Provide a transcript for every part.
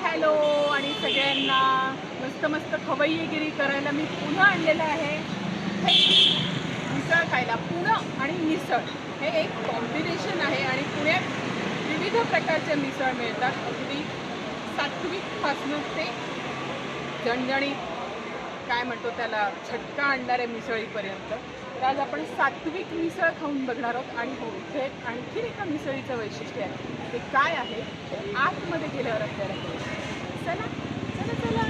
Hello आणि सगळ्यांना मस्त मस्त खवय्येगिरी करायला मी पुन्हा आणलेलं आहे मिसळ खायला. पुणं आणि मिसळ हे एक कॉम्बिनेशन आहे आणि पुण्यात विविध प्रकारचे मिसळ मिळतात, अगदी सात्विकपासून ते झणझणीत काय म्हणतो त्याला झटका आणणाऱ्या मिसळीपर्यंत. तर आज आपण सात्विक मिसळ खाऊन बघणार आहोत आणि हो, इथे आणखीन एका मिसळीचं वैशिष्ट्य आहे. ते काय आहे ते आतमध्ये गेल्यावर आपल्याला कळेल. चला चला चला.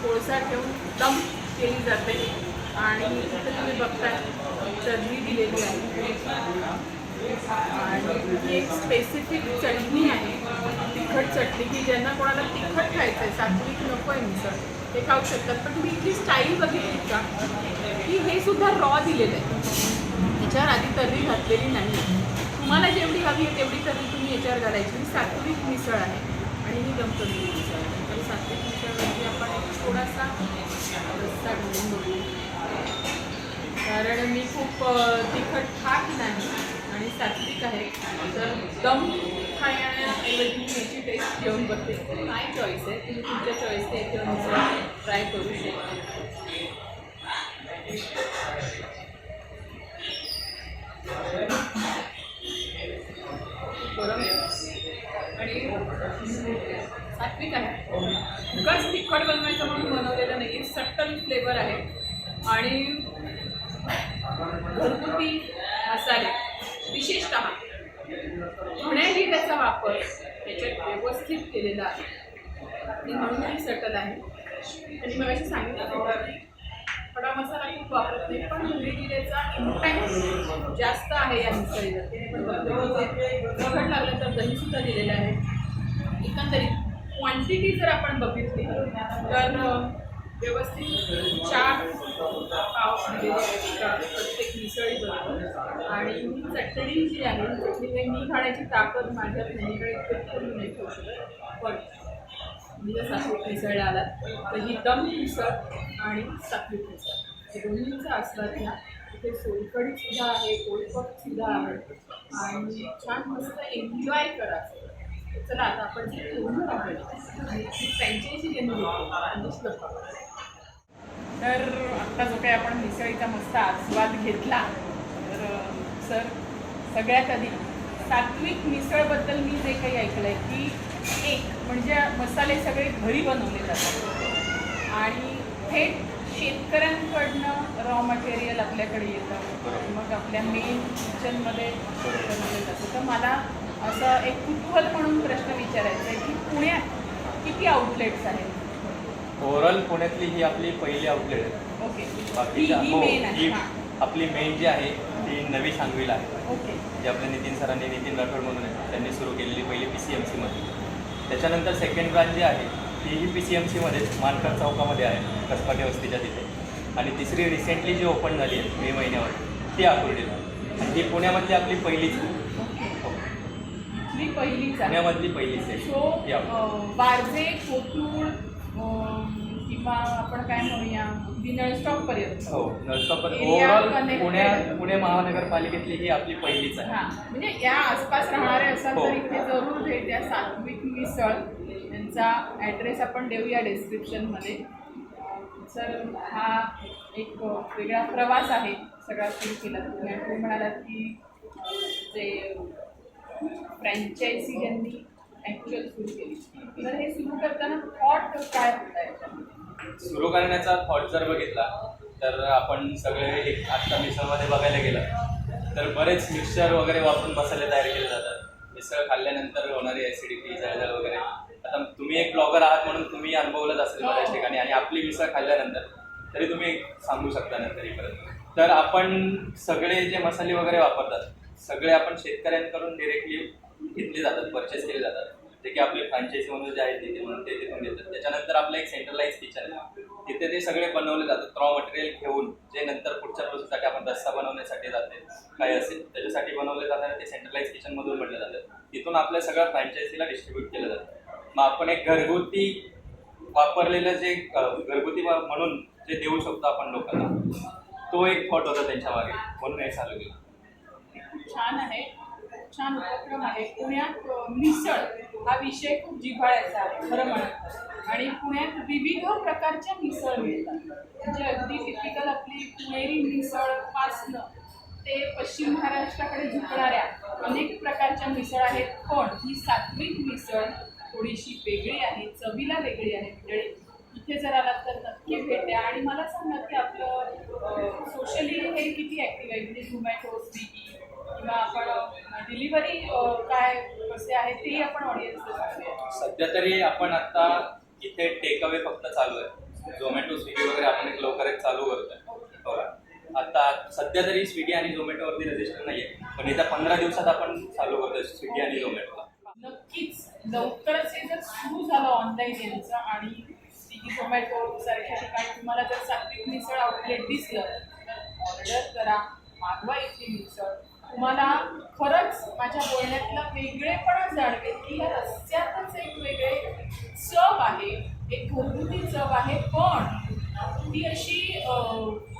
कोळसा ठेवून दम केली जाते आणि इथे तुम्ही बघताय चटणी दिलेली आहे आणि एक स्पेसिफिक चटणी आहे, तिखट चटणी, की ज्यांना कोणाला तिखट खायचं आहे, सात्विक नको आहे मिसळ, ते खाऊ शकतात. पण तुम्ही इथली स्टाईल बघितली का, की हे सुद्धा रॉ दिलेलं आहे, याच्यावर आधी तर्री घातलेली नाही. तुम्हाला जेवढी हवी आहे तेवढी तर्री तुम्ही याच्यावर घालायची. सात्विक मिसळ आहे आणि ही दम केलेली मिसळ आहे. तर सात्विक मिसळ म्हणजे आपण एक थोडासा रस्सा घालून बघू, कारण मी खूप तिखट खात नाही आणि सात्विक आहे. तर दम खाण्याऐवजी मी याची टेस्ट घेऊन बघते. काय चॉईस आहे, तुम्ही तुमच्या चॉईसने याच्यावर मिसळ ट्राय करू शकता. गरम आणि सात्विक आहे, उगाच तिखट बनवायचं म्हणून बनवलेलं नाही. सट्टल फ्लेवर आहे आणि घरगुती मसाले, विशेषतः धण्या जिऱ्याचा वापर याच्यात व्यवस्थित केलेला आहे आणि म्हणूनही सटल आहे. आणि मग अशी सांगितलं होतं की खडा मसाला खूप वापरत नाही, पण धणे जिऱ्याचा इम्पॅक्ट जास्त आहे या मिसळीला. तिखट लागलं तर दहीसुद्धा दिलेलं आहे. एकंदरीत क्वांटिटी जर आपण बघितली तर व्यवस्थित 4 पाव दिलेले आहेत प्रत्येक मिसळीबरोबर. आणि चटणी जी आहे, चटणी काही मी खाण्याची ताकद माझ्या बहिणीकडे करून नाही ठेवू शकत, पण मी जर सात्विक मिसळला आलात तर ही दम मिसळ आणि सात्विक मिसळ हे दोन्हीचा आस्वाद घ्या. इथे सोलकढीसुद्धा आहे, पोळपटसुद्धा आहे आणि छान मस्त एन्जॉय करा. चला आता आपण जे पूर्ण आहे आणि फ्रँचायझी घेऊन घेतो. तर आत्ता जो काही आपण मिसळीचा मस्त आस्वाद घेतला, तर सर सगळ्यात आधी सात्विक मिसळबद्दल मी जे काही ऐकलं आहे की एक म्हणजे मसाले सगळे घरी बनवले जातात आणि थेट शेतकऱ्यांकडनं रॉ मटेरियल आपल्याकडे येतं, मग आपल्या मेन किचनमध्ये बनवलं जातं. तर मला असं एक कुतूहल म्हणून प्रश्न विचारायचा आहे की पुण्यात किती आउटलेट्स आहेत? ओव्हरऑल पुण्यातली ही आपली पहिली आउटलेट आहे. ओके, बाकीच्या मेन आहे. आपली मेन जी आहे ती नवी सांगवीला आहे. ओके, जे आपल्या नितीन सरांनी, नितीन राठोड म्हणून आहे, त्यांनी सुरू केलेली पहिली PCMCमध्ये. त्याच्यानंतर सेकंड ब्रांच जी आहे तीही PCMCमध्येच मानकर चौकामध्ये आहे, कसपाटे वस्तीच्या तिथे. आणि तिसरी रिसेंटली जी ओपन झाली आहे मे महिन्यावर ती आकुर्डीला, आणि ही पुण्यामधली आपली पहिलीच. मी पहिलीच आहे. पुण्यामधली पहिलीच आहे. सो वारजे, कोथरूड किंवा आपण काय म्हणूया नळस्टॉप पर्यंत. हो, नळस्टॉप Area ओव्हरऑल connected. पुणे महानगरपालिकेतली ही आपली पहिलीच आहे. हां, म्हणजे या आसपास राहणारे असाल हो. तर इथे जरूर भेट द्या. सात्विक मिसळ यांचा ॲड्रेस आपण देऊया डिस्क्रिप्शनमध्ये. सर हा एक वेगळा प्रवास आहे सगळा सुरू केला. तुम्ही म्हणालात की जे फ्रँचायझी ज्यांनी ॲक्च्युअल सुरू केली, तर हे सुरू करताना थॉट काय होता याच्यामध्ये? सुरू करण्याचा थॉट जर बघितला तर आपण सगळे एक आत्ता मिसळमध्ये बघायला गेलं तर बरेच मिक्सचर वगैरे वापरून मसाले तयार केले जातात. मिसळ खाल्ल्यानंतर होणारी ॲसिडिटी, जळजळ वगैरे. आता तुम्ही एक ब्लॉगर आहात म्हणून तुम्ही अनुभवलंच असेल बऱ्याच ठिकाणी, आणि आपली मिसळ खाल्ल्यानंतर तरी तुम्ही सांगू शकता नंतर परत. तर आपण सगळे जे मसाले वगैरे वापरतात सगळे आपण शेतकऱ्यांकडून डिरेक्टली घेतले जातात, परचेस केले जातात. जे की आपले फ्रँचायझी म्हणून जे आहेत तिथे म्हणून ते तिथून घेतात. त्याच्यानंतर आपलं एक सेंट्रलाइज किचन आहे, तिथे ते सगळे बनवले जातात रॉ मटेरियल घेऊन, जे नंतर पुढच्या प्रोसेससाठी आपण रस्सा बनवण्यासाठी जाते काय असेल त्याच्यासाठी बनवले जातात. ते सेंट्रलाइज किचनमधून बनले जातात. तिथून आपल्या सगळ्या फ्रँचायझीला डिस्ट्रीब्यूट केलं जातं. मग आपण एक घरगुती वापरलेलं जे घरगुती म्हणून जे देऊ शकतो आपण लोकांना, तो एक थॉट होता त्यांच्या मागे, म्हणून हे चालू केलं. खूप छान आहे, छान उपक्रम आहे. पुण्यात मिसळ हा विषय खूप जिव्हाळ्याचा आहे खरं म्हणत. आणि पुण्यात विविध प्रकारच्या मिसळ मिळतात. म्हणजे अगदी टिपिकल आपली पुणेरी मिसळ पासनं ते पश्चिम महाराष्ट्राकडे झुकणाऱ्या अनेक प्रकारच्या मिसळ आहेत. पण ही सात्विक मिसळ थोडीशी वेगळी आहे, चवीला वेगळी आहे. म्हणजे इथे जर आलात तर नक्की भेट द्या. आणि मला सांगा की आपलं सोशली हे किती ॲक्टिव्ह आहे? म्हणजे झोमॅटो, स्विगी किंवा आपण डिलिव्हरी काय कसे आहे ते आपण ऑडियन्सला सांगूया. सध्या तरी आपण आता इथे टेक अवे फक्त चालू आहे. झोमॅटो, स्विगी वगैरे आपण एक लवकरच चालू करतोय. आता सध्या तरी स्विगी आणि झोमॅटोवरती रजिस्टर नाही आहे, पण येत्या 15 दिवसात आपण चालू करतोय स्विगी आणि झोमॅटोला. नक्कीच लवकरच हे जर सुरू झालं ऑनलाईन यांचं आणि स्विगी, झोमॅटो सारख्या ठिकाणी तुम्हाला जर सात्विक मिसळ आउटलेट दिसलं तर ऑर्डर करा, मागवा इथली मिसळ. तुम्हाला खरंच माझ्या बोलण्यातला वेगळेपणा जाणवेल की या रस्त्यातच एक वेगळे चव आहे, एक घरगुती चव आहे. पण ती अशी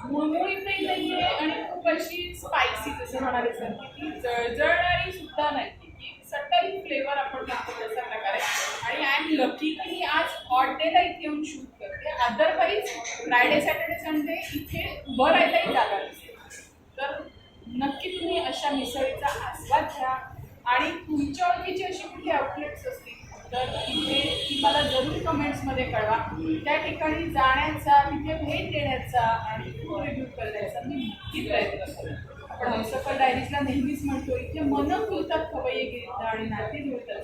मुळमुळीतही नाही आहे आणि खूप अशी स्पायसी जसं म्हणाले सर की ती जळजळणारी सुद्धा नाही, की सटल फ्लेवर आपण म्हणतो तशा प्रकारे. आणि आय एम लकी की मी आज हॉट डेला इथे येऊन शूट करते. अदरवाईज फ्रायडे, सॅटर्डे, संडे इथे उभं राहायलाही जागा नसते. तर नक्की तुम्ही अशा मिसळीचा आस्वाद घ्या. आणि तुमच्या ओळखीची अशी कुठली आउटलेट्स असतील तर तिथे ती मला जरूर कमेंट्समध्ये कळवा. त्या ठिकाणी जाण्याचा, तिथे भेट देण्याचा आणि तो रिव्ह्यू करण्याचा मी नक्की प्रयत्न करेन. आपण हमसफर डायरीजला नेहमीच म्हणतो इथे मनं खुलतात खवय्येगिरीतनं आणि नाती जुळतात.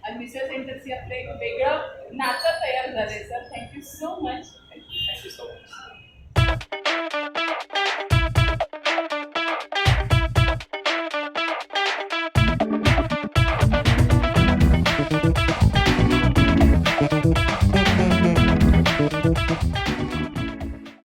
आणि मिसळ सेंटरची आपलं एक वेगळं नातं तयार झालंय. Sir thank you so much.